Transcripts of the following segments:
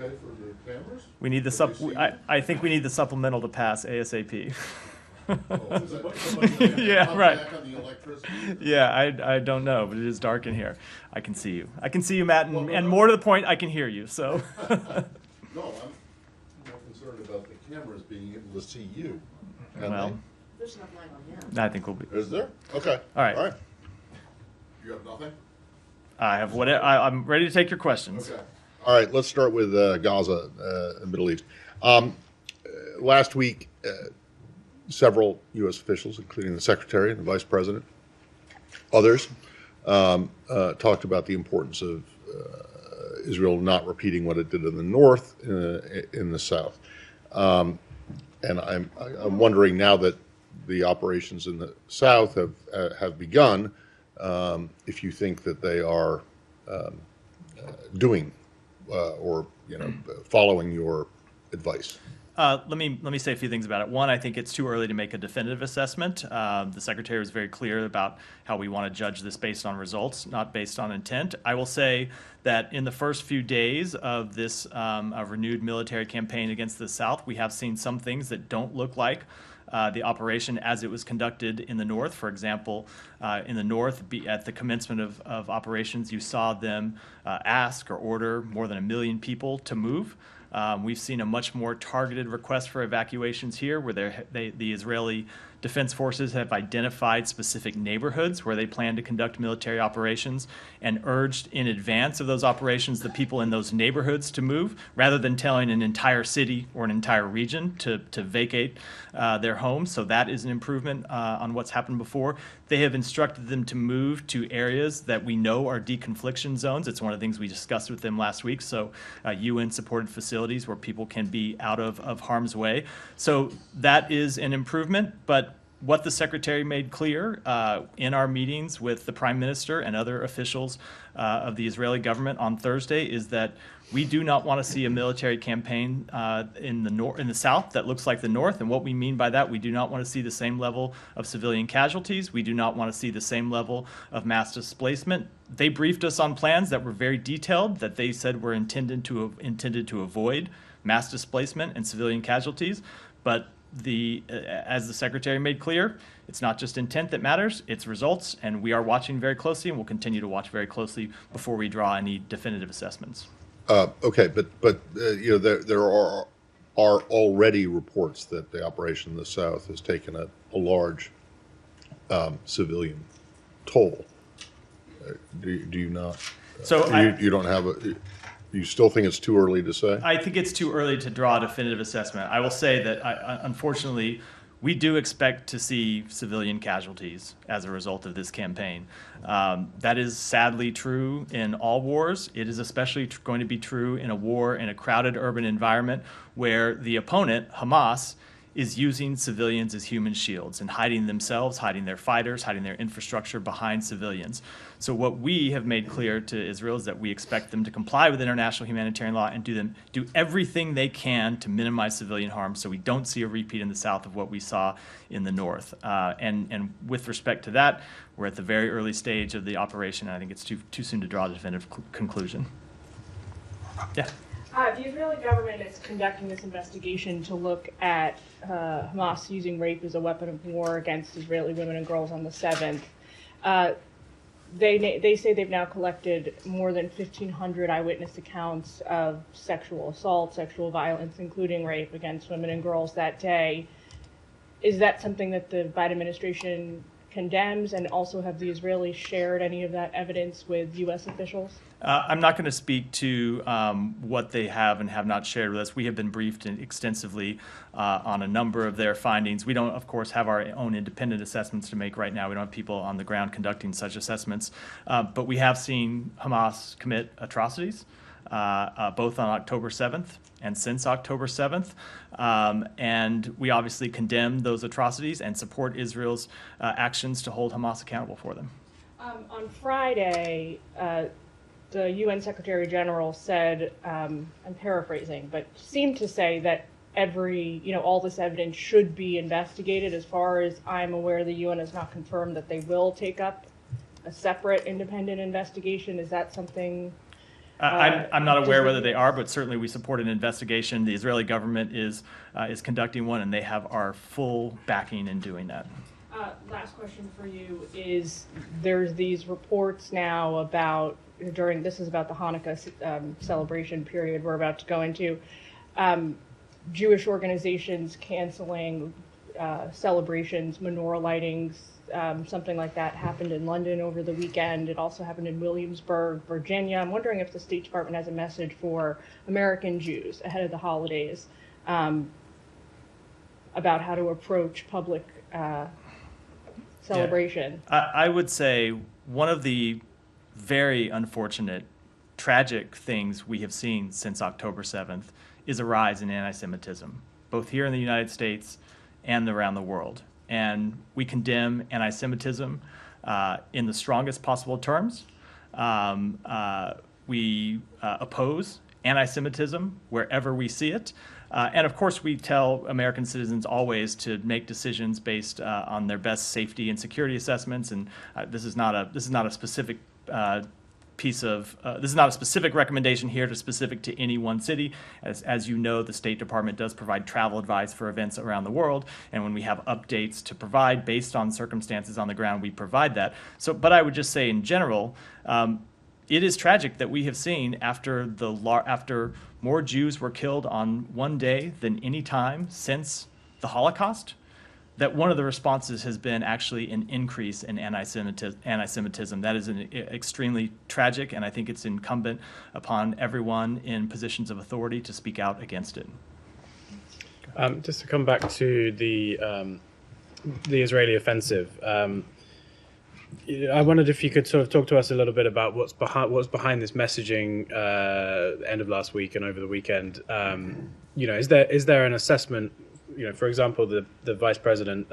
okay for the cameras? We need I think we need the supplemental to pass ASAP. Yeah, right. Yeah, I don't know, but it is dark in here. I can see you. I can see you, Matt, and more to the point, I can hear you. So. No, I'm more concerned about the cameras being able to see you. Well, there's enough light on him. I think we'll be. Is there? Okay. All right. All right. You have nothing? I have what I'm ready to take your questions. Okay. All right. Let's start with Gaza, and Middle East. Last week, several U.S. officials, including the Secretary and the Vice President, others, talked about the importance of Israel not repeating what it did in the north in the south. And I'm wondering, now that the operations in the south have begun, if you think that they are doing or following your advice. Let me say a few things about it. One, I think it's too early to make a definitive assessment. The Secretary was very clear about how we want to judge this based on results, not based on intent. I will say that in the first few days of this renewed military campaign against the South, we have seen some things that don't look like the operation as it was conducted in the north. For example, in the north, at the commencement of operations, you saw them ask or order more than 1 million people to move. We've seen a much more targeted request for evacuations here, where the Israeli Defense Forces have identified specific neighborhoods where they plan to conduct military operations and urged in advance of those operations the people in those neighborhoods to move, rather than telling an entire city or an entire region to vacate their homes. So that is an improvement on what's happened before. They have instructed them to move to areas that we know are deconfliction zones. It's one of the things we discussed with them last week. So UN-supported facilities where people can be out of harm's way. So that is an improvement. But what the Secretary made clear in our meetings with the Prime Minister and other officials of the Israeli government on Thursday is that we do not want to see a military campaign in the south that looks like the north. And what we mean by that, we do not want to see the same level of civilian casualties. We do not want to see the same level of mass displacement. They briefed us on plans that were very detailed, that they said were intended to avoid mass displacement and civilian casualties. But as the Secretary made clear, it's not just intent that matters, it's results, and we are watching very closely and will continue to watch very closely before we draw any definitive assessments. Okay, but there are already reports that the operation in the south has taken a large civilian toll. Do you not? So you don't have a. You still think it's too early to say? I think it's too early to draw a definitive assessment. I will say that, unfortunately, we do expect to see civilian casualties as a result of this campaign. That is sadly true in all wars. It is especially going to be true in a war in a crowded urban environment where the opponent, Hamas, is using civilians as human shields and hiding themselves, hiding their fighters, hiding their infrastructure behind civilians. So what we have made clear to Israel is that we expect them to comply with international humanitarian law and do everything they can to minimize civilian harm, so we don't see a repeat in the south of what we saw in the north. And with respect to that, we're at the very early stage of the operation, and I think it's too soon to draw a definitive conclusion. Yeah. The Israeli government is conducting this investigation to look at Hamas using rape as a weapon of war against Israeli women and girls on the 7th. They say they've now collected more than 1,500 eyewitness accounts of sexual assault, sexual violence, including rape against women and girls that day. Is that something that the Biden administration condemns, and also have the Israelis shared any of that evidence with U.S. officials? I'm not going to speak to what they have and have not shared with us. We have been briefed extensively on a number of their findings. We don't, of course, have our own independent assessments to make right now. We don't have people on the ground conducting such assessments. But we have seen Hamas commit atrocities, both on October 7th and since October 7th. And we obviously condemn those atrocities and support Israel's actions to hold Hamas accountable for them. On Friday, the UN Secretary General said, I'm paraphrasing, but seemed to say that all this evidence should be investigated. As far as I'm aware, the UN has not confirmed that they will take up a separate independent investigation. Is that something I'm not aware whether they are, but certainly we support an investigation. The Israeli government is conducting one, and they have our full backing in doing that. Last question for you is, there's these reports now about, this is about the Hanukkah celebration period we're about to go into, Jewish organizations canceling celebrations, menorah lightings, something like that happened in London over the weekend. It also happened in Williamsburg, Virginia. I'm wondering if the State Department has a message for American Jews ahead of the holidays about how to approach public celebration. Yeah. I would say one of the very unfortunate, tragic things we have seen since October 7th is a rise in anti-Semitism, both here in the United States and around the world. And we condemn anti-Semitism in the strongest possible terms. We oppose anti-Semitism wherever we see it. And of course, we tell American citizens always to make decisions based on their best safety and security assessments. And this is not a specific this is not a specific recommendation here to specific to any one city. As you know, the State Department does provide travel advice for events around the world, and when we have updates to provide based on circumstances on the ground, we provide that. So, but I would just say in general, it is tragic that we have seen after more Jews were killed on one day than any time since the Holocaust, that one of the responses has been actually an increase in anti-Semitism. That is extremely tragic, and I think it's incumbent upon everyone in positions of authority to speak out against it. Just to come back to the Israeli offensive, I wondered if you could sort of talk to us a little bit about what's behind this messaging end of last week and over the weekend. Is there an assessment? For example, the vice president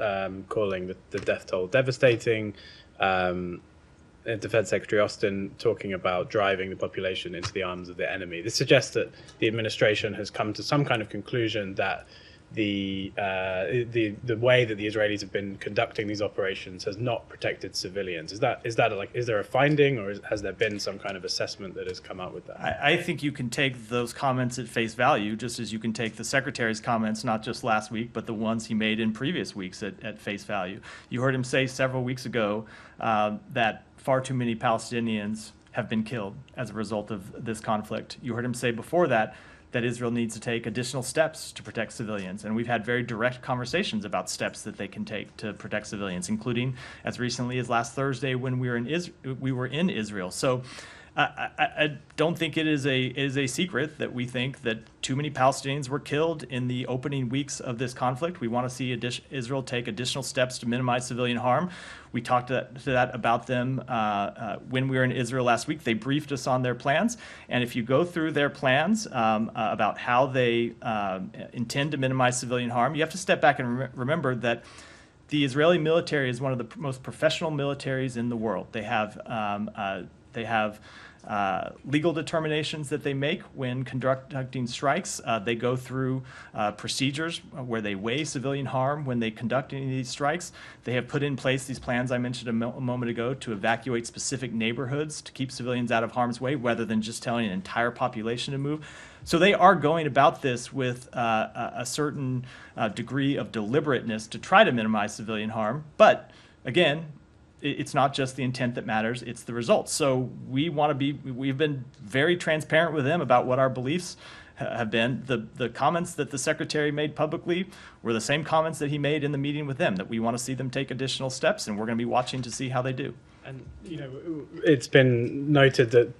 calling the death toll devastating, Defense Secretary Austin talking about driving the population into the arms of the enemy. This suggests that the administration has come to some kind of conclusion that the way that the Israelis have been conducting these operations has not protected civilians. Is there a finding, or has there been some kind of assessment that has come out with that? I think you can take those comments at face value, just as you can take the Secretary's comments, not just last week, but the ones he made in previous weeks at face value. You heard him say several weeks ago that far too many Palestinians have been killed as a result of this conflict. You heard him say before that Israel needs to take additional steps to protect civilians. And we've had very direct conversations about steps that they can take to protect civilians, including as recently as last Thursday when we were in Israel. So I don't think it is a secret that we think that too many Palestinians were killed in the opening weeks of this conflict. We want to see Israel take additional steps to minimize civilian harm. We talked about them when we were in Israel last week. They briefed us on their plans. And if you go through their plans about how they intend to minimize civilian harm, you have to step back and remember that the Israeli military is one of the most professional militaries in the world. They have legal determinations that they make when conducting strikes. They go through procedures where they weigh civilian harm when they conduct any of these strikes. They have put in place these plans I mentioned a moment ago to evacuate specific neighborhoods to keep civilians out of harm's way, rather than just telling an entire population to move. So they are going about this with a certain degree of deliberateness to try to minimize civilian harm. But again, it's not just the intent that matters, it's the results. So we've been very transparent with them about what our beliefs have been. The comments that the Secretary made publicly were the same comments that he made in the meeting with them, that we want to see them take additional steps, and we're going to be watching to see how they do. And, it's been noted that,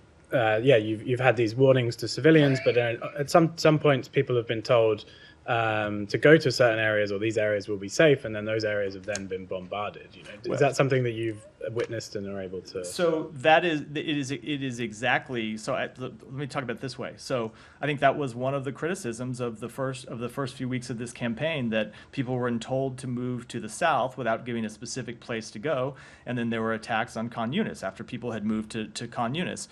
you've had these warnings to civilians, but at some points people have been told to go to certain areas, or these areas will be safe, and then those areas have then been bombarded. Is that something that you've witnessed and are able to? So it is exactly. So let me talk about it this way. So I think that was one of the criticisms of the first few weeks of this campaign, that people were told to move to the south without giving a specific place to go, and then there were attacks on Khan Yunis after people had moved to Khan Yunis.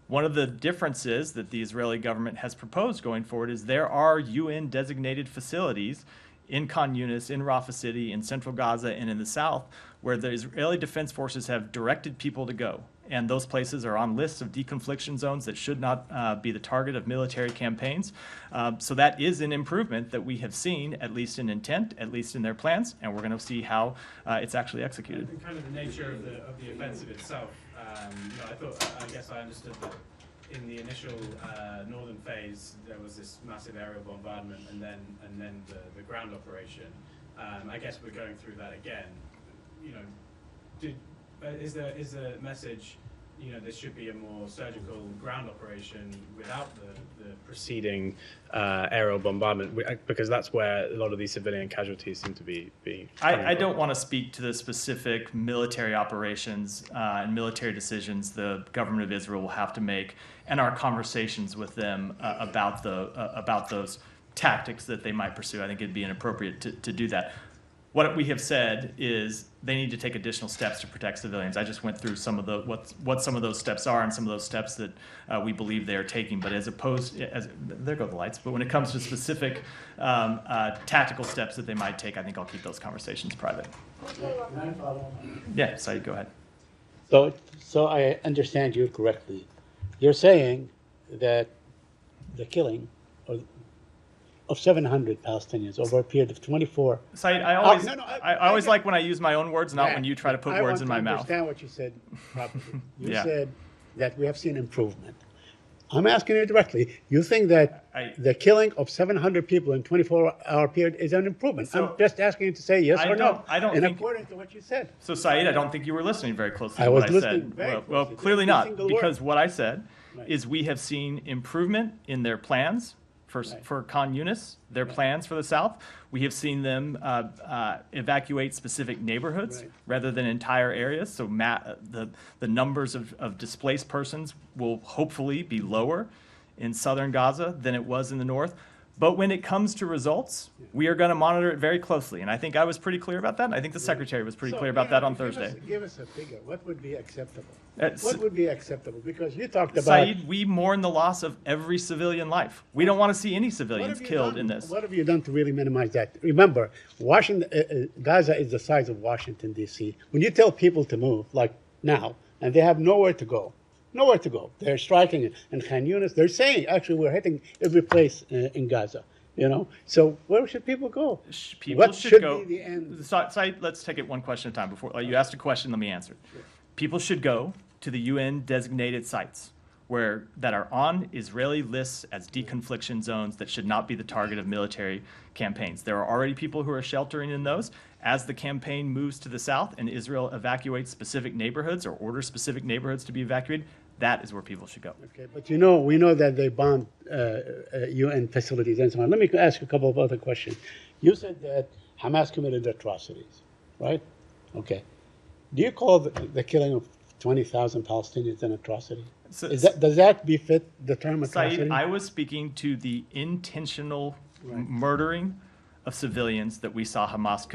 One of the differences that the Israeli government has proposed going forward is there are UN-designated facilities in Khan Yunis, in Rafah City, in central Gaza, and in the south, where the Israeli Defense Forces have directed people to go. and those places are on lists of deconfliction zones that should not be the target of military campaigns. So that is an improvement that we have seen, at least in intent, at least in their plans, and we're going to see how it's actually executed. And kind of the nature of the offensive itself. I guess I understood that in the initial northern phase, there was this massive aerial bombardment, and then the ground operation. I guess we're going through that again. Is the message, this should be a more surgical ground operation without the preceding aerial bombardment, because that's where a lot of these civilian casualties seem to be I don't want to speak to the specific military operations and military decisions the government of Israel will have to make, and our conversations with them about those tactics that they might pursue. I think it'd be inappropriate to do that. What we have said is they need to take additional steps to protect civilians. I just went through some of what some of those steps are and some of those steps that we believe they are taking. But there go the lights. But when it comes to specific tactical steps that they might take, I think I'll keep those conversations private. Yeah, Saeed, go ahead. So I understand you correctly. You're saying that the killing of 700 Palestinians over a period of 24. Saeed, I always like when I use my own words, not when you try to put words in my mouth. I understand what you said properly. You Yeah. said that we have seen improvement. I'm asking you directly. You think that the killing of 700 people in 24-hour period is an improvement? So, I'm just asking you to say yes or no. I don't in think, according to what you said. So, Saeed, I don't think you were listening very closely I to was what I listening said. very Well, closely. clearly Every not, single because word. what I said Right. is we have seen improvement in their plans for Khan Yunis, their plans for the South. We have seen them evacuate specific neighborhoods rather than entire areas. So the numbers of displaced persons will hopefully be lower in southern Gaza than it was in the north. But when it comes to results, we are going to monitor it very closely. And I think I was pretty clear about that. And I think the Secretary was pretty clear about that on Thursday. Give us a figure. What would be acceptable? That's- What would be acceptable? Because you talked about... Saeed, we mourn the loss of every civilian life. We don't want to see any What civilians have you killed done? in this. What have you done to really minimize that? Remember, Gaza is the size of Washington, D.C. When you tell people to move, like now, and they have nowhere to go, they're striking in Khan Yunis. They're saying, actually, we're hitting every place in Gaza. So where should people go? People What should go. be the end? Saeed, let's take it one question at a time. Before you asked a question, let me answer it. People should go to the UN designated sites that are on Israeli lists as deconfliction zones that should not be the target of military campaigns. There are already people who are sheltering in those. As the campaign moves to the south and Israel evacuates specific neighborhoods or orders specific neighborhoods to be evacuated, that is where people should go. Okay, but we know that they bombed UN facilities and so on. Let me ask you a couple of other questions. You said that Hamas committed atrocities, right? Okay. Do you call the killing of 20,000 Palestinians an atrocity? Does that befit the term atrocity? Saeed, I was speaking to the intentional murdering of civilians that we saw Hamas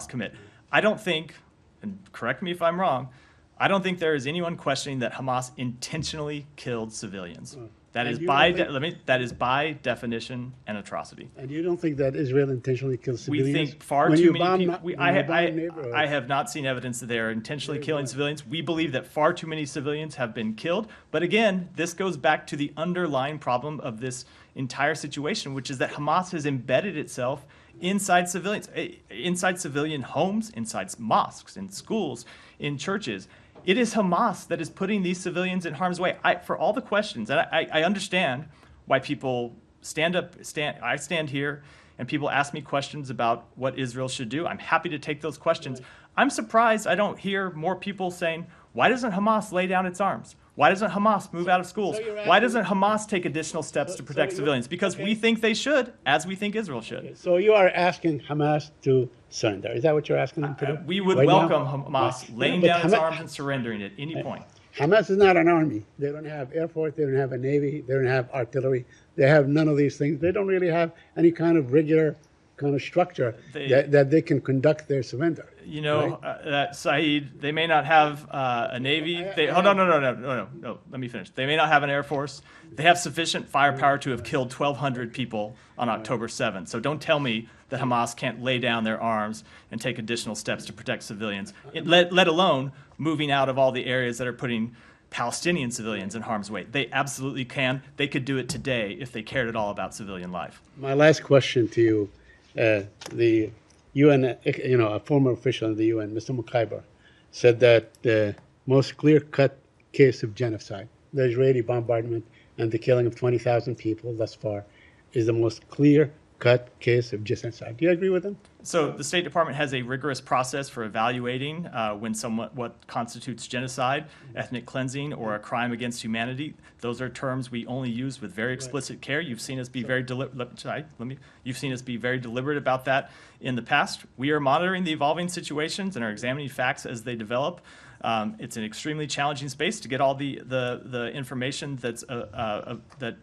commit. I don't think, and correct me if I'm wrong, I don't think there is anyone questioning that Hamas intentionally killed civilians. That is by definition an atrocity. And you don't think that Israel intentionally killed civilians? We think far too many people. I have not seen evidence that they are intentionally killing civilians. We believe that far too many civilians have been killed. But again, this goes back to the underlying problem of this entire situation, which is that Hamas has embedded itself inside civilians, inside civilian homes, inside mosques, in schools, in churches. It is Hamas that is putting these civilians in harm's way. For all the questions, and I understand why people I stand here and people ask me questions about what Israel should do. I'm happy to take those questions. I'm surprised I don't hear more people saying, why doesn't Hamas lay down its arms? Why doesn't Hamas move out of schools? Why doesn't Hamas take additional steps to protect civilians? Because we think they should, as we think Israel should. So you are asking Hamas to surrender. Is that what you're asking them to do? We would right welcome now? Hamas laying But down its Hamas- arms and surrendering at any point. Hamas is not an army. They don't have air force. They don't have a navy. They don't have artillery. They have none of these things. They don't really have any kind of regular kind of structure They- that they can conduct their surrender. You know, right? Saeed, they may not have a Navy. No. Let me finish. They may not have an Air Force. They have sufficient firepower to have killed 1,200 people on October 7th. So don't tell me that Hamas can't lay down their arms and take additional steps to protect civilians, let alone moving out of all the areas that are putting Palestinian civilians in harm's way. They absolutely can. They could do it today if they cared at all about civilian life. My last question to you, the UN, a former official in the UN, Mr. Mukaiber, said that the most clear-cut case of genocide, the Israeli bombardment and the killing of 20,000 people thus far, is the most clear-cut case of genocide. Do you agree with him? So the State Department has a rigorous process for evaluating what constitutes genocide, ethnic cleansing, or a crime against humanity. Those are terms we only use with very explicit care. You've seen us be very You've seen us be very deliberate about that in the past. We are monitoring the evolving situations and are examining facts as they develop. It's an extremely challenging space to get all the information that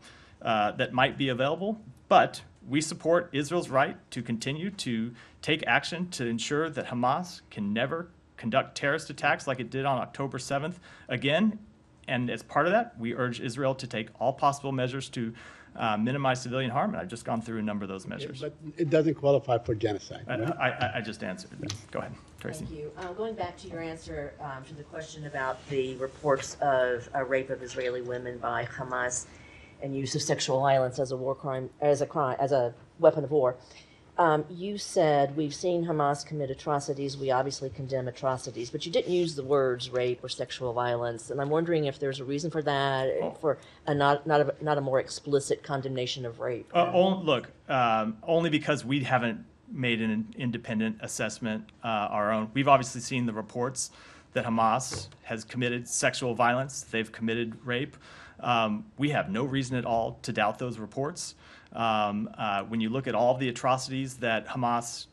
might be available, but we support Israel's right to continue to take action to ensure that Hamas can never conduct terrorist attacks like it did on October 7th again. And as part of that, we urge Israel to take all possible measures to minimize civilian harm. And I've just gone through a number of those measures. But it doesn't qualify for genocide. Right? I just answered that. Go ahead, Tracy. Thank you. Going back to your answer to the question about the reports of rape of Israeli women by Hamas and use of sexual violence as a war crime, as a weapon of war. You said we've seen Hamas commit atrocities. We obviously condemn atrocities, but you didn't use the words rape or sexual violence. And I'm wondering if there's a reason for that, for not a more explicit condemnation of rape. Only because we haven't made an independent assessment our own. We've obviously seen the reports that Hamas has committed sexual violence. They've committed rape. We have no reason at all to doubt those reports. When you look at all the atrocities that Hamas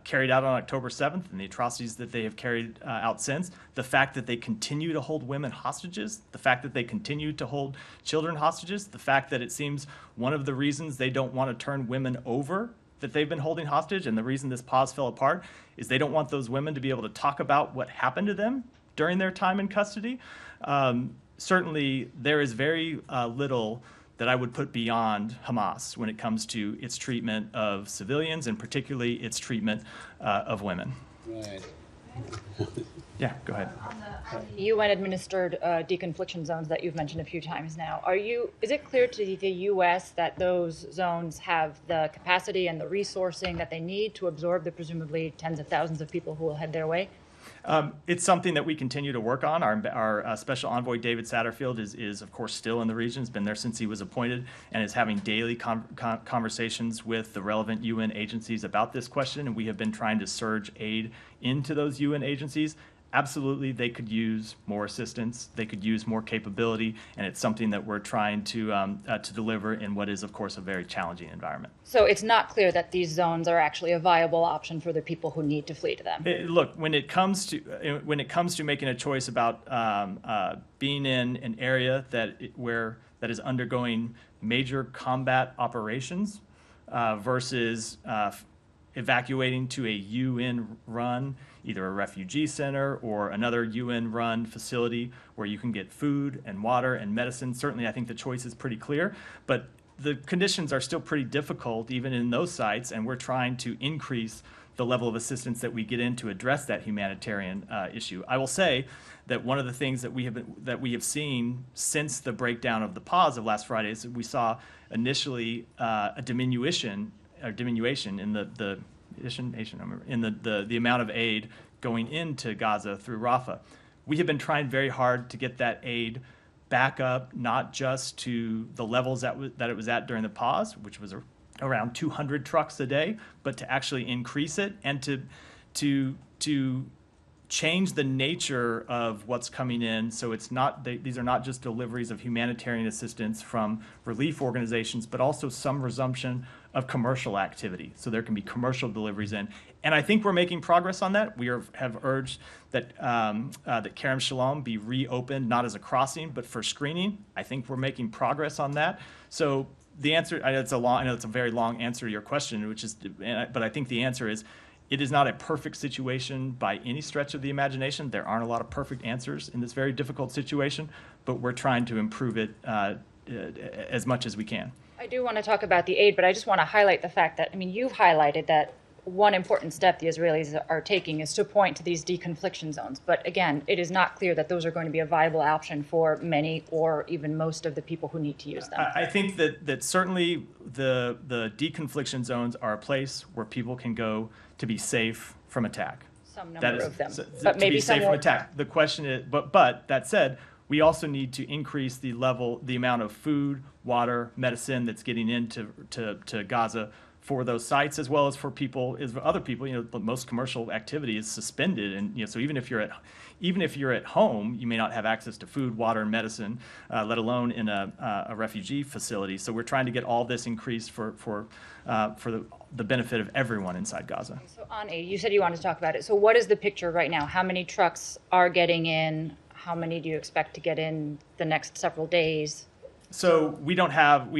carried out on October 7th and the atrocities that they have carried out since, the fact that they continue to hold women hostages, the fact that they continue to hold children hostages, the fact that it seems one of the reasons they don't want to turn women over that they've been holding hostage, and the reason this pause fell apart, is they don't want those women to be able to talk about what happened to them during their time in custody. Certainly, there is very little that I would put beyond Hamas when it comes to its treatment of civilians and particularly its treatment of women. Right. Yeah, go ahead. On the UN-administered deconfliction zones that you've mentioned a few times now, is it clear to the U.S. that those zones have the capacity and the resourcing that they need to absorb the presumably tens of thousands of people who will head their way? It's something that we continue to work on. Our special envoy, David Satterfield, is of course still in the region. He's been there since he was appointed and is having daily conversations with the relevant UN agencies about this question. And we have been trying to surge aid into those UN agencies. Absolutely, they could use more assistance. They could use more capability, and it's something that we're trying to deliver in what is, of course, a very challenging environment. So it's not clear that these zones are actually a viable option for the people who need to flee to them. Look, when it comes to making a choice about being in an area that is undergoing major combat operations versus evacuating to a UN-run, either a refugee center or another UN-run facility where you can get food and water and medicine. Certainly, I think the choice is pretty clear, but the conditions are still pretty difficult even in those sites, and we're trying to increase the level of assistance that we get in to address that humanitarian issue. I will say that one of the things that we have seen since the breakdown of the pause of last Friday is that we saw initially a diminution in the amount of aid going into Gaza through Rafah. We have been trying very hard to get that aid back up, not just to the levels that it was at during the pause, which was around 200 trucks a day, but to actually increase it and to change the nature of what's coming in. So these are not just deliveries of humanitarian assistance from relief organizations, but also some resumption of commercial activity. So there can be commercial deliveries in. And I think we're making progress on that. We have urged that Kerem Shalom be reopened, not as a crossing, but for screening. I think we're making progress on that. So the answer, I know it's a very long answer to your question, but I think the answer is, it is not a perfect situation by any stretch of the imagination. There aren't a lot of perfect answers in this very difficult situation, but we're trying to improve it as much as we can. I do want to talk about the aid, but I just want to highlight the fact that, I mean, you've highlighted that one important step the Israelis are taking is to point to these deconfliction zones. But again, it is not clear that those are going to be a viable option for many or even most of the people who need to use them. I think that certainly the deconfliction zones are a place where people can go to be safe from attack. Some number of them, but maybe be some safe from won't. attack. The question is, but that said, we also need to increase the amount of food, water, medicine that's getting into to Gaza for those sites, as well as for other people. You know, most commercial activity is suspended, and so even if you're at home, you may not have access to food, water, and medicine, let alone in a refugee facility. So we're trying to get all this increased for the benefit of everyone inside Gaza. So on aid, you said you wanted to talk about it. So what is the picture right now? How many trucks are getting in? How many do you expect to get in the next several days? So we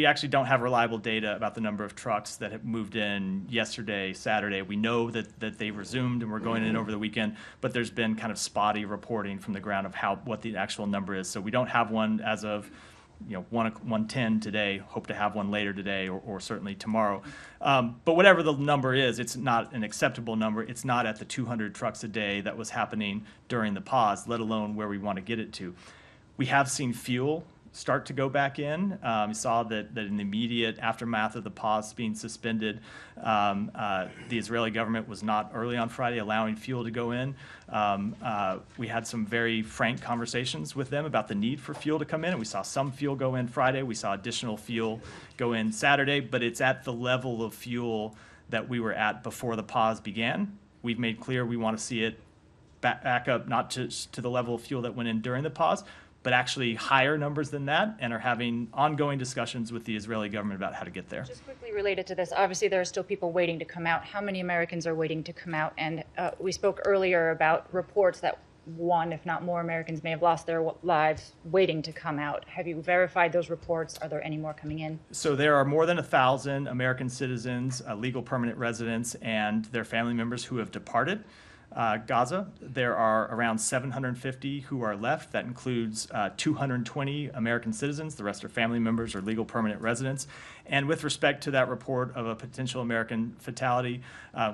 actually don't have reliable data about the number of trucks that have moved in yesterday, Saturday. We know that they resumed and we're going in over the weekend, but there's been kind of spotty reporting from the ground of what the actual number is. So we don't have one as of 1:10 today. Hope to have one later today or certainly tomorrow. But whatever the number is, it's not an acceptable number. It's not at the 200 trucks a day that was happening during the pause, let alone where we want to get it to. We have seen fuel start to go back in. We saw that in the immediate aftermath of the pause being suspended, the Israeli government was not early on Friday allowing fuel to go in. We had some very frank conversations with them about the need for fuel to come in, and we saw some fuel go in Friday. We saw additional fuel go in Saturday, but it's at the level of fuel that we were at before the pause began. We've made clear we want to see it back up, not just to the level of fuel that went in during the pause, but actually higher numbers than that, and are having ongoing discussions with the Israeli government about how to get there. Just quickly related to this, obviously there are still people waiting to come out. How many Americans are waiting to come out? And we spoke earlier about reports that one, if not more, Americans may have lost their lives waiting to come out. Have you verified those reports? Are there any more coming in? So there are more than 1,000 American citizens, legal permanent residents, and their family members who have departed Gaza. There are around 750 who are left. That includes 220 American citizens. The rest are family members or legal permanent residents. And with respect to that report of a potential American fatality,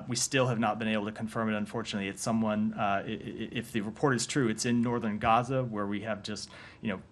we still have not been able to confirm it, unfortunately. It's someone, if the report is true, it's in northern Gaza, where we have just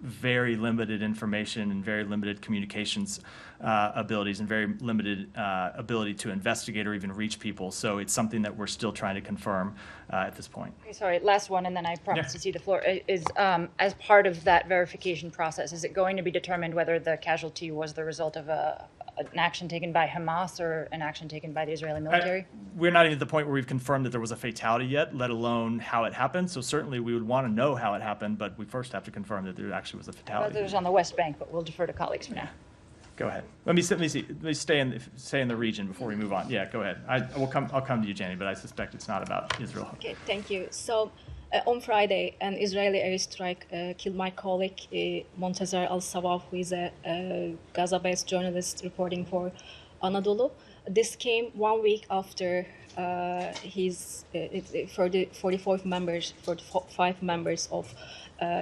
very limited information and very limited communications abilities and very limited ability to investigate or even reach people. So it's something that we're still trying to confirm at this point. Okay, sorry, last one, and then I promise to see the floor. Is as part of that verification process, is it going to be determined whether the casualty was the result of an action taken by Hamas or an action taken by the Israeli military? We're not even at the point where we've confirmed that there was a fatality yet, let alone how it happened. So certainly we would want to know how it happened, but we first have to confirm that there actually was a fatality. It was on the West Bank, but we'll defer to colleagues for now. Go ahead. Let me stay in the region before we move on. Yeah, go ahead. I'll come to you, Jenny, but I suspect it's not about Israel. Okay, thank you. So on Friday, an Israeli airstrike killed my colleague Montazar Al-Sawaf, who is a Gaza-based journalist reporting for Anadolu. This came 1 week after his 45 members of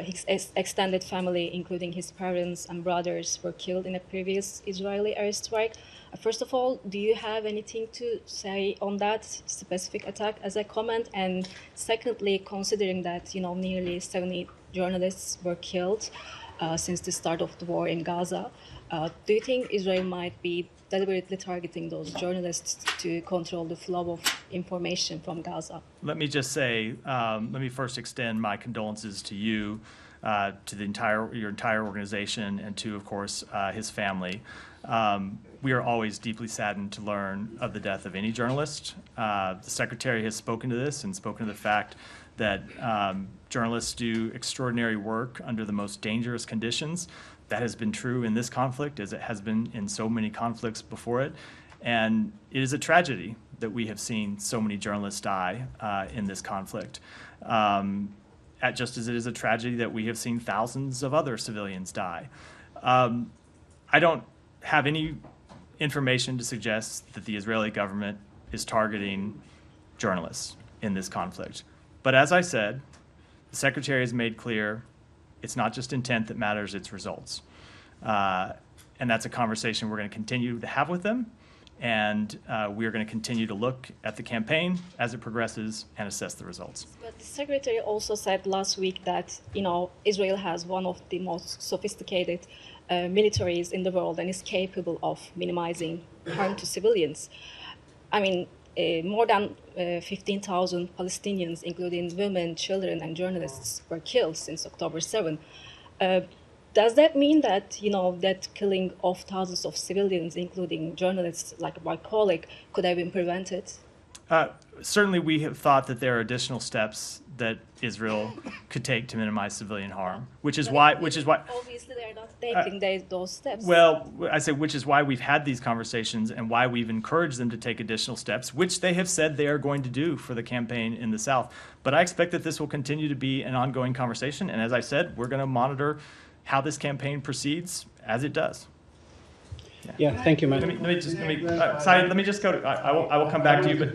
his extended family, including his parents and brothers, were killed in a previous Israeli airstrike. First of all, do you have anything to say on that specific attack as a comment? And secondly, considering that nearly 70 journalists were killed since the start of the war in Gaza, do you think Israel might be deliberately targeting those journalists to control the flow of information from Gaza? Let me just say, let me first extend my condolences to you, to your entire organization, and to, of course, his family. We are always deeply saddened to learn of the death of any journalist. The Secretary has spoken to this and spoken to the fact that journalists do extraordinary work under the most dangerous conditions. That has been true in this conflict, as it has been in so many conflicts before it. And it is a tragedy that we have seen so many journalists die in this conflict. Just as it is a tragedy that we have seen thousands of other civilians die. I don't have any information to suggest that the Israeli government is targeting journalists in this conflict. But as I said, the Secretary has made clear it's not just intent that matters, it's results. And that's a conversation we're going to continue to have with them. And we are going to continue to look at the campaign as it progresses and assess the results. But the secretary also said last week that, Israel has one of the most sophisticated militaries in the world and is capable of minimizing harm to civilians. I mean, more than 15,000 Palestinians, including women, children, and journalists, were killed since October 7. Does that mean that, that killing of thousands of civilians, including journalists like my colleague, could have been prevented? Certainly, we have thought that there are additional steps that Israel could take to minimize civilian harm, which is why. Obviously, they're not taking those steps. Well, I say which is why we've had these conversations and why we've encouraged them to take additional steps, which they have said they are going to do for the campaign in the South. But I expect that this will continue to be an ongoing conversation. And as I said, we're going to monitor how this campaign proceeds as it does. Yeah, thank you, man. Let me just go to, I will come back to you, but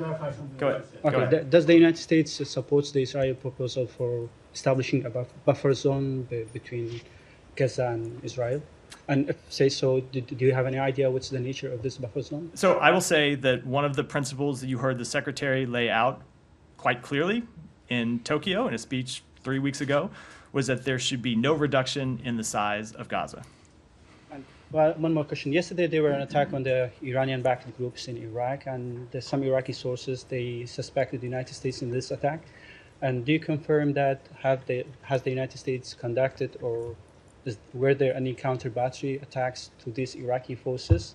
go ahead. Okay, Go ahead. does the United States support the Israeli proposal for establishing a buffer zone between Gaza and Israel? And if say so, do you have any idea what's the nature of this buffer zone? So I will say that one of the principles that you heard the Secretary lay out quite clearly in Tokyo in a speech 3 weeks ago was that there should be no reduction in the size of Gaza. Well, one more question. Yesterday, there were an attack on the Iranian-backed groups in Iraq, and some Iraqi sources, they suspected the United States in this attack. And do you confirm that has the United States conducted or were there any counter-battery attacks to these Iraqi forces?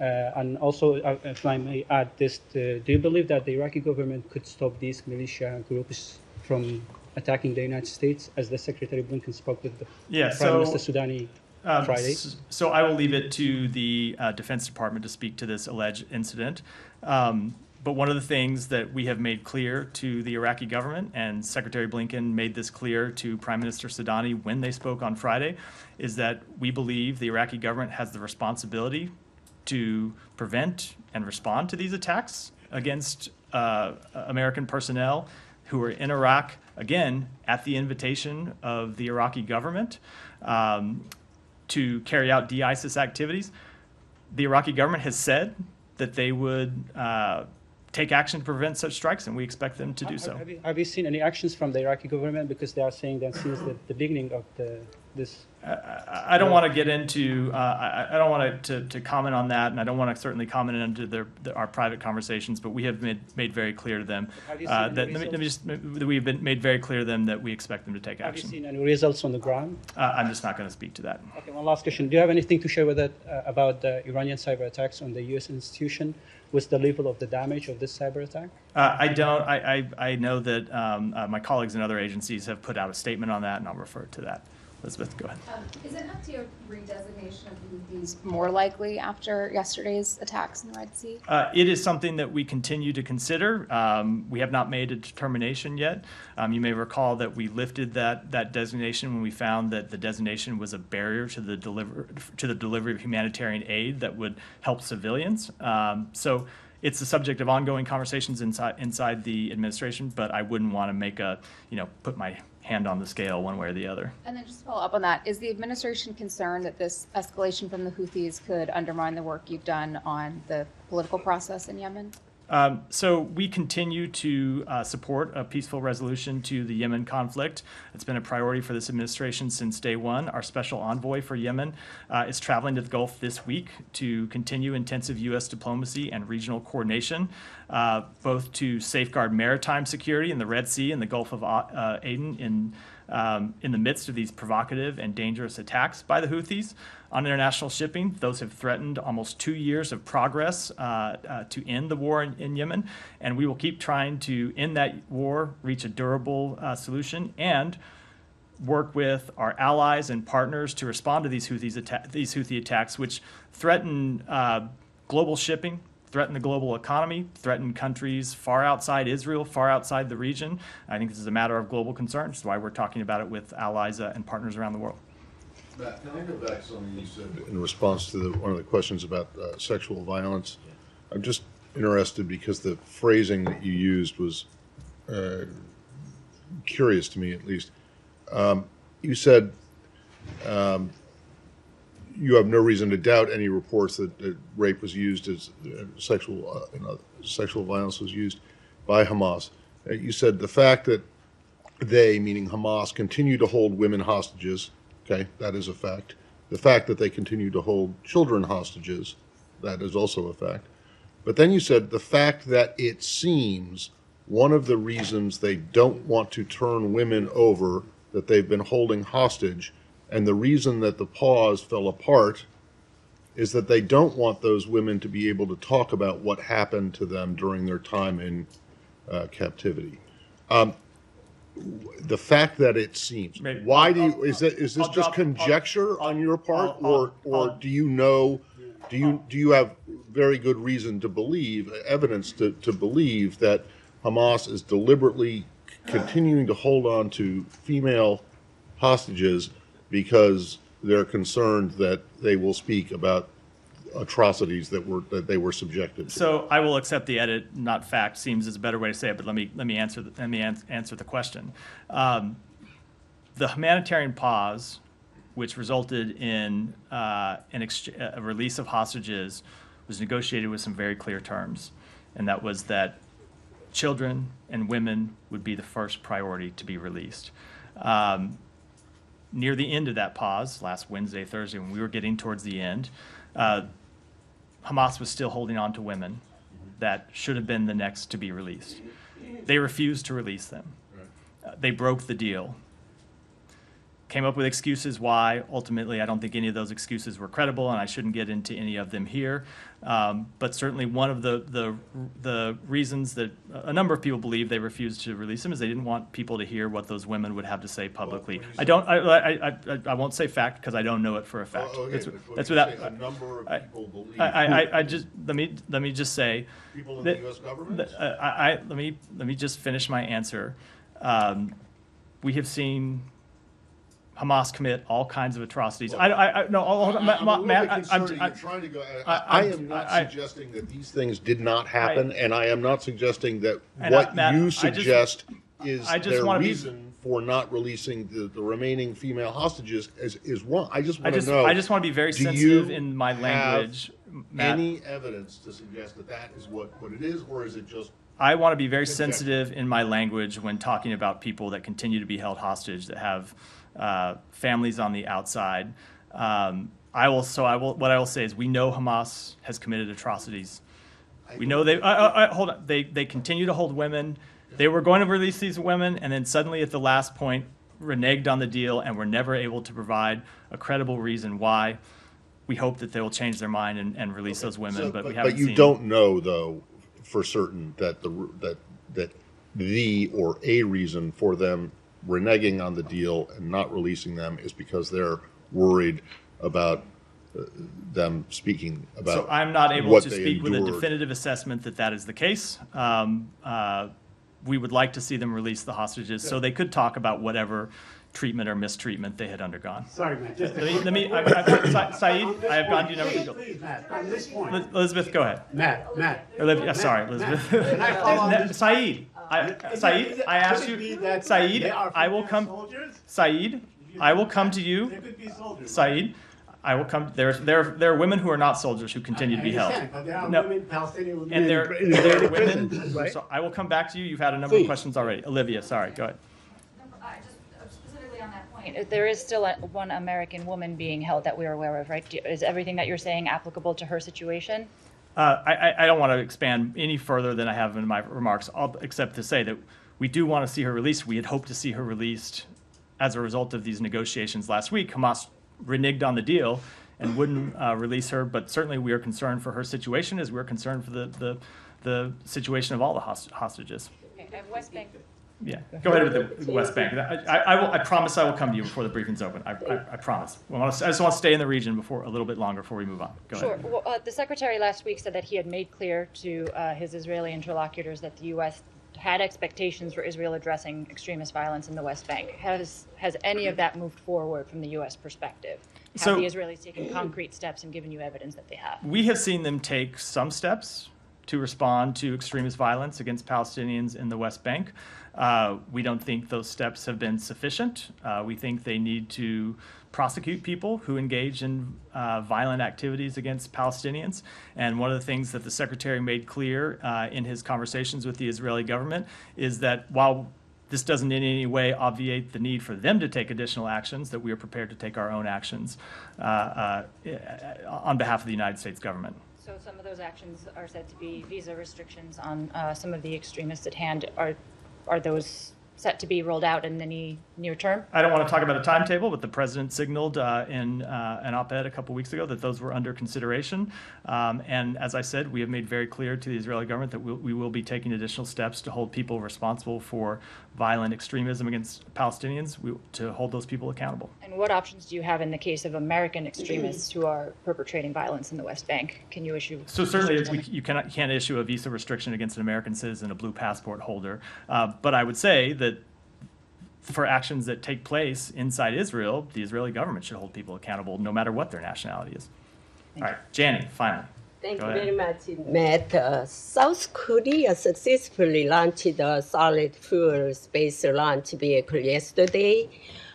And also, if I may add this, do you believe that the Iraqi government could stop these militia groups from attacking the United States, as the Secretary Blinken spoke with the Prime Minister Soudani Friday? So I will leave it to the Defense Department to speak to this alleged incident. But one of the things that we have made clear to the Iraqi government, and Secretary Blinken made this clear to Prime Minister Soudani when they spoke on Friday, is that we believe the Iraqi government has the responsibility to prevent and respond to these attacks against American personnel who are in Iraq, again, at the invitation of the Iraqi government, to carry out de-ISIS activities. The Iraqi government has said that they would take action to prevent such strikes, and we expect them to do so. Have you seen any actions from the Iraqi government? Because they are saying that since the beginning of this... I don't want to get into, I don't want to comment on that, and I don't want to certainly comment into our private conversations, but we have made very clear to them that we have made very clear to them that we expect them to take action. Have you seen any results on the ground? I'm just not going to speak to that. Okay, one last question. Do you have anything to share with that about the Iranian cyber attacks on the U.S. institution? What's the level of the damage of this cyber attack? I don't. I know that my colleagues in other agencies have put out a statement on that, and I'll refer to that. Elizabeth, go ahead. Is it Houthi redesignation of the Houthis more likely after yesterday's attacks in the Red Sea? It is something that we continue to consider. We have not made a determination yet. You may recall that we lifted that designation when we found that the designation was a barrier to the delivery of humanitarian aid that would help civilians. So it's the subject of ongoing conversations inside the administration, but I wouldn't want to make put my hand on the scale one way or the other. And then just to follow up on that, is the administration concerned that this escalation from the Houthis could undermine the work you've done on the political process in Yemen? So we continue to support a peaceful resolution to the Yemen conflict. It's been a priority for this administration since day one. Our special envoy for Yemen is traveling to the Gulf this week to continue intensive U.S. diplomacy and regional coordination, both to safeguard maritime security in the Red Sea and the Gulf of Aden in the midst of these provocative and dangerous attacks by the Houthis on international shipping. Those have threatened almost 2 years of progress to end the war in Yemen, and we will keep trying to end that war, reach a durable solution, and work with our allies and partners to respond to these Houthi attacks, which threaten global shipping, threaten the global economy, threaten countries far outside Israel, far outside the region. I think this is a matter of global concern, which is why we're talking about it with allies and partners around the world. Matt, can I go back to something you said in response to one of the questions about sexual violence? I'm just interested because the phrasing that you used was curious to me, at least. You said you have no reason to doubt any reports that rape was used as sexual violence was used by Hamas. You said the fact that they, meaning Hamas, continue to hold women hostages, okay, that is a fact. The fact that they continue to hold children hostages, that is also a fact. But then you said the fact that it seems one of the reasons they don't want to turn women over that they've been holding hostage, and the reason that the pause fell apart, is that they don't want those women to be able to talk about what happened to them during their time in captivity. The fact that it seems, why do you, is this just conjecture on your part, or do you know, do you have very good reason to believe, evidence to believe that Hamas is deliberately continuing to hold on to female hostages because they're concerned that they will speak about atrocities that they were subjected to? So I will accept the edit, not fact. Seems is a better way to say it, but let me answer the question. The humanitarian pause, which resulted in a release of hostages, was negotiated with some very clear terms, and that was that children and women would be the first priority to be released. Near the end of that pause, last Wednesday, Thursday, when we were getting towards the end, Hamas was still holding on to women that should have been the next to be released. They refused to release them. They broke the deal. Came up with excuses why. Ultimately, I don't think any of those excuses were credible, and I shouldn't get into any of them here. But certainly one of the reasons that a number of people believe they refused to release them is they didn't want people to hear what those women would have to say publicly. I won't say fact because I don't know it for a fact. That's without a number of people believe. Let me just say People in the U.S. government? let me just finish my answer. We have seen Hamas commit all kinds of atrocities. No, hold on, Matt. I am not suggesting that these things did not happen, and I am not suggesting that Matt, you suggest is their wanna reason for not releasing the remaining female hostages is wrong. I just want to I know. just want to be very do sensitive you in my language, Matt. Any evidence to suggest that is what it is, or is it just? I want to be very sensitive in my language when talking about people that continue to be held hostage, that have families on the outside. What I will say is we know Hamas has committed atrocities. We know hold on. They continue to hold women. They were going to release these women, and then suddenly at the last point reneged on the deal and were never able to provide a credible reason why. We hope that they will change their mind and release those women, but we haven't seen. But you don't know, though, for certain that the or a reason for them reneging on the deal and not releasing them is because they're worried about them speaking about. So I'm not able to speak with a definitive assessment that is the case. We would like to see them release the hostages so they could talk about whatever treatment or mistreatment they had undergone. Sorry, man. Just Saeed, I have gone to you never. Please, Matt, on this point. Elizabeth, go ahead. Matt. Olivia, sorry, Elizabeth. Can I follow on this? Saeed, I asked you. Saeed, I will come. Saeed, I will come to you. They could be soldiers. Saeed, I will come. There are women who are not soldiers who continue to be held. But there are No. women, Palestinian women, And they're in women. prison, right? So I will come back to you. You've had a number of Please. questions already. Olivia, sorry, go ahead. Just specifically on that point, there is still one American woman being held that we're aware of, right? Is everything that you're saying applicable to her situation? I don't want to expand any further than I have in my remarks, except to say that we do want to see her released. We had hoped to see her released as a result of these negotiations last week. Hamas reneged on the deal and wouldn't release her, but certainly we are concerned for her situation as we're concerned for the situation of all the hostages. Okay, West Bank. Yeah, go ahead with the West Bank. I promise I will come to you before the briefing's open. I promise. I just want to stay in the region a little bit longer before we move on. Go Sure. ahead. Well, the secretary last week said that he had made clear to his Israeli interlocutors that the U.S. had expectations for Israel addressing extremist violence in the West Bank. Has any of that moved forward from the U.S. perspective? Have the Israelis taken concrete steps and given you evidence that they have? We have seen them take some steps to respond to extremist violence against Palestinians in the West Bank. We don't think those steps have been sufficient. We think they need to prosecute people who engage in violent activities against Palestinians. And one of the things that the Secretary made clear in his conversations with the Israeli government is that while this doesn't in any way obviate the need for them to take additional actions, that we are prepared to take our own actions on behalf of the United States government. So some of those actions are said to be visa restrictions on some of the extremists at hand. Are those set to be rolled out in any near term? I don't want to talk about a timetable, but the president signaled in an op-ed a couple weeks ago that those were under consideration. And as I said, we have made very clear to the Israeli government that we will be taking additional steps to hold people responsible for violent extremism against Palestinians, to hold those people accountable. And what options do you have in the case of American extremists who are perpetrating violence in the West Bank? Can you issue? So certainly you can't issue a visa restriction against an American citizen, a blue passport holder. But I would say that for actions that take place inside Israel, the Israeli government should hold people accountable no matter what their nationality is. All right, Janie, finally. Thank you very much, Matt. South Korea successfully launched a solid fuel space launch vehicle yesterday.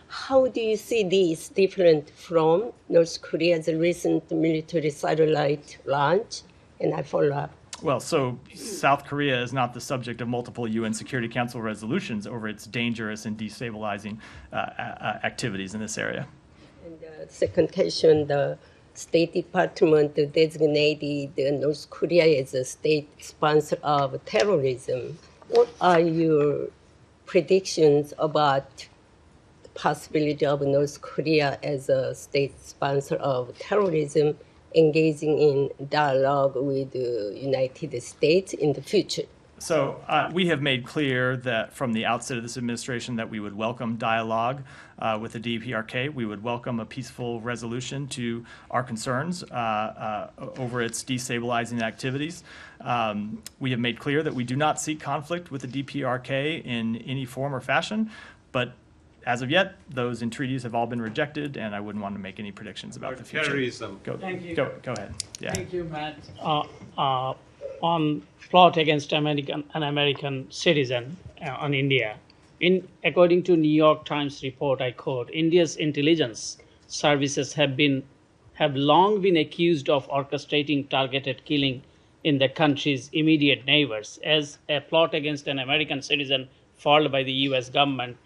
How do you see this different from North Korea's recent military satellite launch? And I follow up. Well, so South Korea is not the subject of multiple UN Security Council resolutions over its dangerous and destabilizing activities in this area. And the second question, the State Department designated North Korea as a state sponsor of terrorism. What are your predictions about the possibility of North Korea as a state sponsor of terrorism engaging in dialogue with the United States in the future? So we have made clear that from the outset of this administration that we would welcome dialogue with the DPRK. We would welcome a peaceful resolution to our concerns over its destabilizing activities. We have made clear that we do not seek conflict with the DPRK in any form or fashion, but as of yet, those entreaties have all been rejected, and I wouldn't want to make any predictions about the future. Terrorism. Go ahead. Yeah. Thank you, Matt. On plot against an American citizen on India. According to New York Times report, I quote, India's intelligence services have long been accused of orchestrating targeted killing in the country's immediate neighbors as a plot against an American citizen foiled by the U.S. government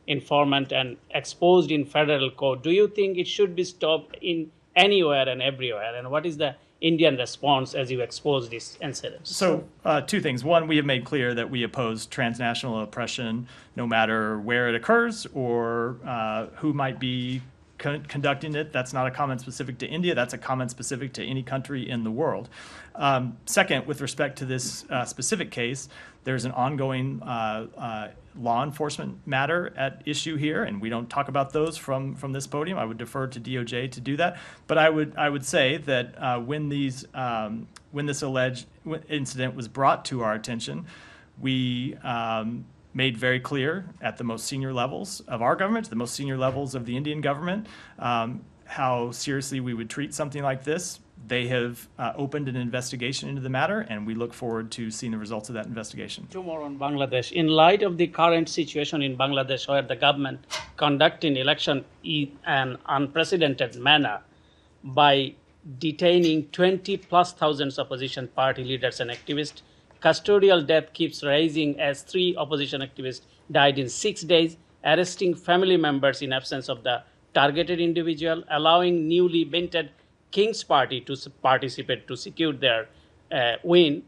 informant and exposed in federal court. Do you think it should be stopped in anywhere and everywhere? And what is the Indian response as you expose these incidents? So two things. One, we have made clear that we oppose transnational oppression no matter where it occurs or who might be conducting it. That's not a comment specific to India. That's a comment specific to any country in the world. Second, with respect to this specific case, there's an ongoing law enforcement matter at issue here, and we don't talk about those from this podium. I would defer to DOJ to do that. But I would say that when this alleged incident was brought to our attention, we made very clear at the most senior levels of our government, the most senior levels of the Indian government, how seriously we would treat something like this. They have opened an investigation into the matter, and we look forward to seeing the results of that investigation. Two more on Bangladesh. In light of the current situation in Bangladesh, where the government conducting election in an unprecedented manner by detaining 20+ thousands opposition party leaders and activists, custodial death keeps rising as 3 opposition activists died in 6 days, arresting family members in absence of the targeted individual, allowing newly minted King's Party to participate to secure their win.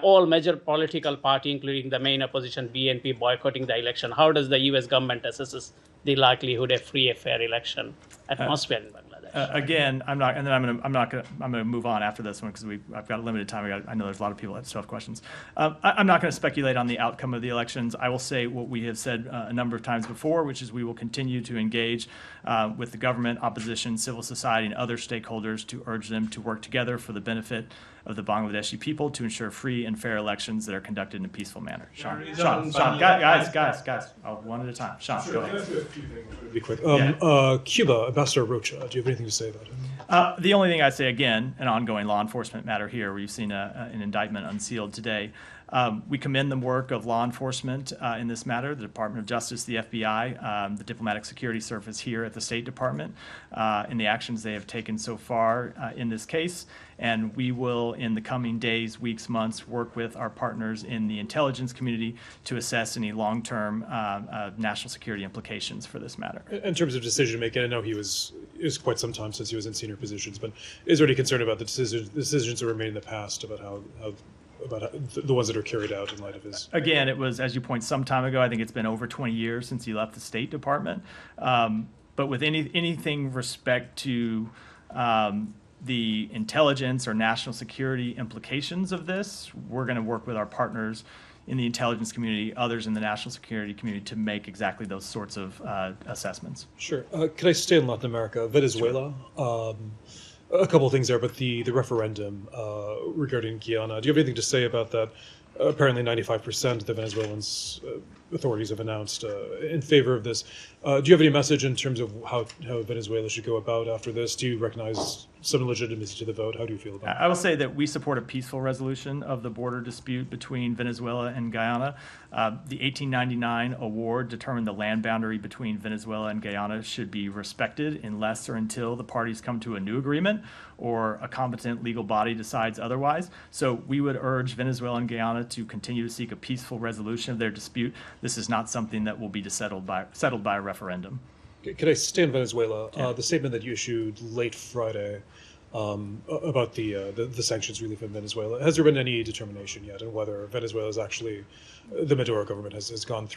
All major political parties, including the main opposition BNP, boycotting the election. How does the U.S. government assesses the likelihood of free and fair election atmosphere in Bangladesh? Again, I'm not, and then I'm going to move on after this one because I've got limited time. I know there's a lot of people that still have questions. I'm not going to speculate on the outcome of the elections. I will say what we have said a number of times before, which is we will continue to engage with the government, opposition, civil society, and other stakeholders to urge them to work together for the benefit of the Bangladeshi people to ensure free and fair elections that are conducted in a peaceful manner. Sean, guys, one at a time. Sean, go ahead. Be quick. Cuba, Ambassador Rocha, do you have anything to say about him? The only thing I'd say, again, an ongoing law enforcement matter here, where you've seen an indictment unsealed today. We commend the work of law enforcement in this matter, the Department of Justice, the FBI, the Diplomatic Security Service here at the State Department, in the actions they have taken so far in this case. And we will, in the coming days, weeks, months, work with our partners in the intelligence community to assess any long-term national security implications for this matter. In terms of decision-making, I know it was quite some time since he was in senior positions, but is there any concern about the decisions that were made in the past about the ones that are carried out in light of his? Again, it was, as you point, some time ago. I think it's been over 20 years since he left the State Department. But with anything respect to the intelligence or national security implications of this, we're going to work with our partners in the intelligence community, others in the national security community, to make exactly those sorts of assessments. Sure. Could I stay in Latin America? Venezuela. Sure. A couple of things there, but the referendum regarding Guyana, do you have anything to say about that? Apparently 95% of the Venezuelans authorities have announced in favor of this. Do you have any message in terms of how Venezuela should go about after this? Do you recognize some legitimacy to the vote? How do you feel about it? I will say that we support a peaceful resolution of the border dispute between Venezuela and Guyana. The 1899 award determined the land boundary between Venezuela and Guyana should be respected unless or until the parties come to a new agreement or a competent legal body decides otherwise. So we would urge Venezuela and Guyana to continue to seek a peaceful resolution of their dispute. This is not something that will be settled by a referendum. Could I stay in Venezuela? Yeah. The statement that you issued late Friday about the sanctions relief in Venezuela, has there been any determination yet on whether Venezuela is actually, the Maduro government has gone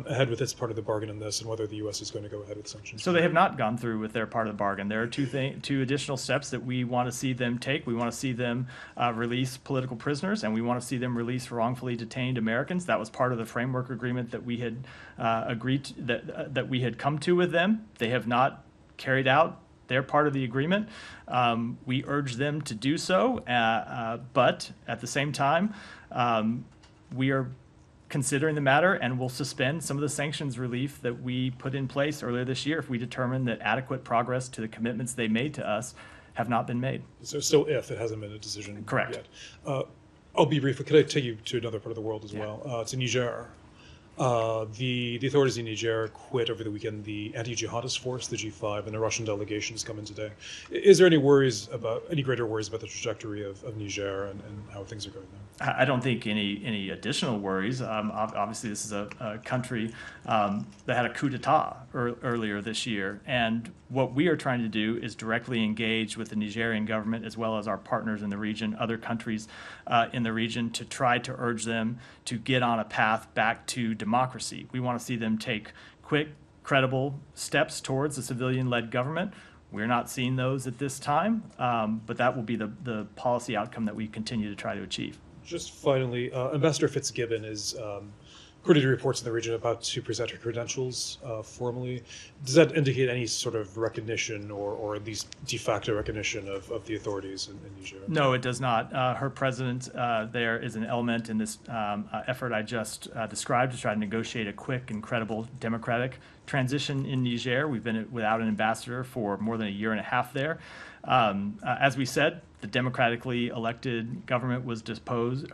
ahead with its part of the bargain in this, and whether the U.S. is going to go ahead with sanctions? So they have not gone through with their part of the bargain. There are two additional steps that we want to see them take. We want to see them release political prisoners, and we want to see them release wrongfully detained Americans. That was part of the framework agreement that we had agreed to, that we had come to with them. They have not carried out their part of the agreement. We urge them to do so, but at the same time, we are considering the matter and will suspend some of the sanctions relief that we put in place earlier this year if we determine that adequate progress to the commitments they made to us have not been made. So still if it hasn't been a decision Correct. Yet. I'll be brief, but could I take you to another part of the world as well, to Niger? The authorities in Niger quit over the weekend the anti-jihadist force, the G5, and a Russian delegation has come in today. Is there any greater worries about the trajectory of Niger and how things are going there? I don't think any additional worries. Obviously, this is a country that had a coup d'etat earlier this year, and what we are trying to do is directly engage with the Nigerian government as well as our partners in the region, other countries in the region, to try to urge them to get on a path back to democracy. We want to see them take quick, credible steps towards a civilian-led government. We're not seeing those at this time, but that will be the policy outcome that we continue to try to achieve. Just finally, Ambassador Fitzgibbon is, according to reports in the region, about to present her credentials formally. Does that indicate any sort of recognition or at least de facto recognition of the authorities in Niger? No, it does not. Her presence there is an element in this effort I just described to try to negotiate a quick and credible democratic transition in Niger. We've been without an ambassador for more than a year and a half there. As we said, the democratically elected government was deposed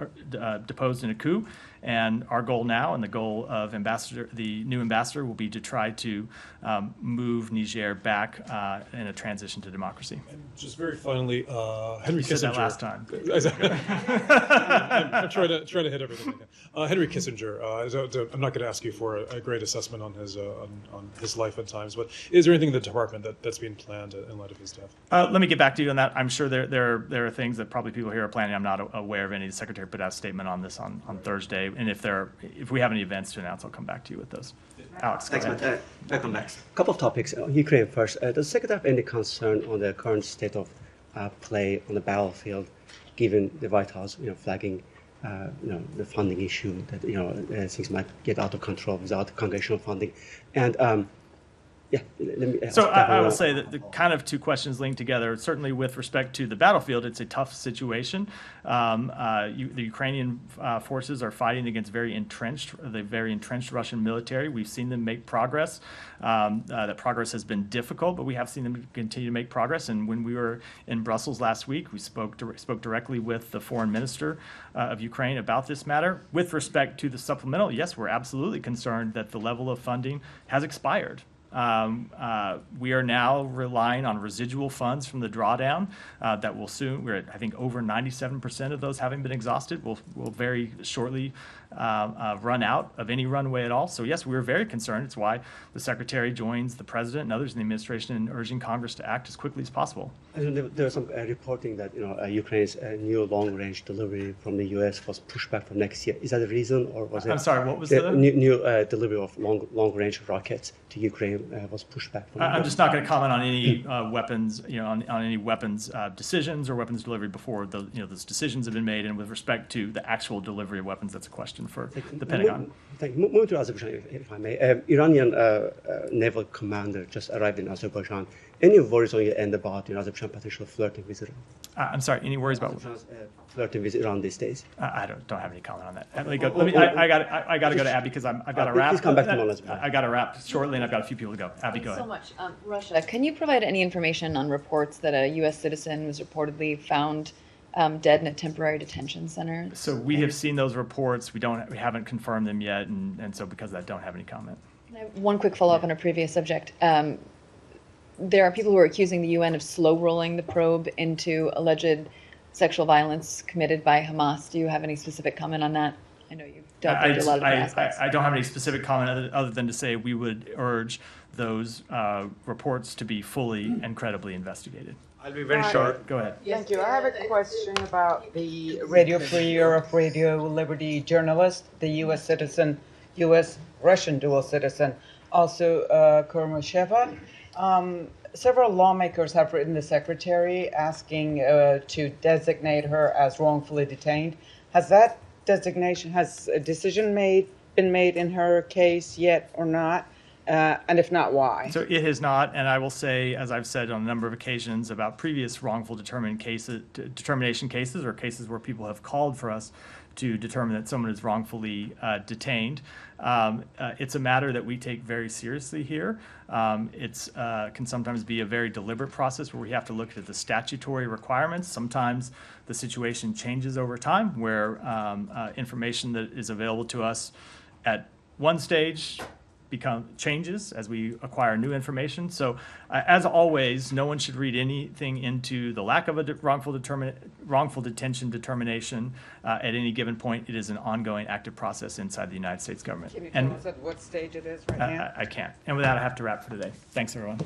in a coup, and our goal now and the goal of the new ambassador will be to try to move Niger back in a transition to democracy. And just very finally, Henry Kissinger. You said that last time. I'm trying to hit everything again. Henry Kissinger. I'm not going to ask you for a great assessment on his life and times, but is there anything in the department that's being planned in light of his death? Let me get back to you on that. I'm sure there are things that probably people here are planning. I'm not aware of any. The secretary put out a statement on this on Thursday, and if we have any events to announce, I'll come back to you with those. Alex, thanks, Matt. Welcome back. A couple of topics. Ukraine first. Does the secretary have any concern on the current state of play on the battlefield, given the White House, flagging, the funding issue that things might get out of control without congressional funding, and Yeah, let me So I will ask say that the kind of two questions linked together. Certainly, with respect to the battlefield, it's a tough situation. The Ukrainian forces are fighting against the very entrenched Russian military. We've seen them make progress. That progress has been difficult, but we have seen them continue to make progress. And when we were in Brussels last week, we spoke directly with the foreign minister of Ukraine about this matter. With respect to the supplemental, yes, we're absolutely concerned that the level of funding has expired. We are now relying on residual funds from the drawdown that will soon, we're at, I think, over 97% of those having been exhausted, will very shortly run out of any runway at all. So yes, we're very concerned. It's why the Secretary joins the President and others in the administration in urging Congress to act as quickly as possible. There was some reporting that Ukraine's new long-range delivery from the U.S. was pushed back for next year. Is that the reason, or was it? I'm sorry, what was the the new delivery of long-range rockets to Ukraine was pushed back? I'm just not going to comment on any weapons, on any weapons decisions or weapons delivery before those decisions have been made. And with respect to the actual delivery of weapons, that's a question for the Pentagon. Thank you. Moving to Azerbaijan, if I may. Iranian naval commander just arrived in Azerbaijan. Any worries on your end about Azerbaijan potentially flirting with Iran? I'm sorry. Any worries about flirting with Iran these days? I don't have any comment on that. I got to go to Abby because I've got to wrap. Please come back to Azerbaijan. I got to wrap shortly, and I've got a few people to go. Abby, go ahead. Thanks so much. Rocha, can you provide any information on reports that a U.S. citizen was reportedly found dead in a temporary detention center? So we have seen those reports. We haven't confirmed them yet, and so because of that, don't have any comment. One quick follow-up on a previous subject. There are people who are accusing the UN of slow-rolling the probe into alleged sexual violence committed by Hamas. Do you have any specific comment on that? I know you've delved into a lot of different aspects. I don't have any specific comment other than to say we would urge those reports to be fully and credibly investigated. I'll be very short. Go ahead. Thank you. I have a question about the Radio Free Europe, Radio Liberty journalist, the U.S. citizen, U.S.-Russian dual citizen, also Kurmasheva. Several lawmakers have written the secretary asking to designate her as wrongfully detained. Has that designation, has a decision been made in her case yet or not? And if not, why? So it has not, and I will say, as I've said on a number of occasions about previous wrongful determination cases or cases where people have called for us to determine that someone is wrongfully detained. It's a matter that we take very seriously here. It can sometimes be a very deliberate process where we have to look at the statutory requirements. Sometimes the situation changes over time where information that is available to us at one stage changes as we acquire new information. So as always, no one should read anything into the lack of a wrongful detention determination at any given point. It is an ongoing active process inside the United States government. Can you tell us at what stage it is right now? I can't. And with that, I have to wrap for today. Thanks, everyone.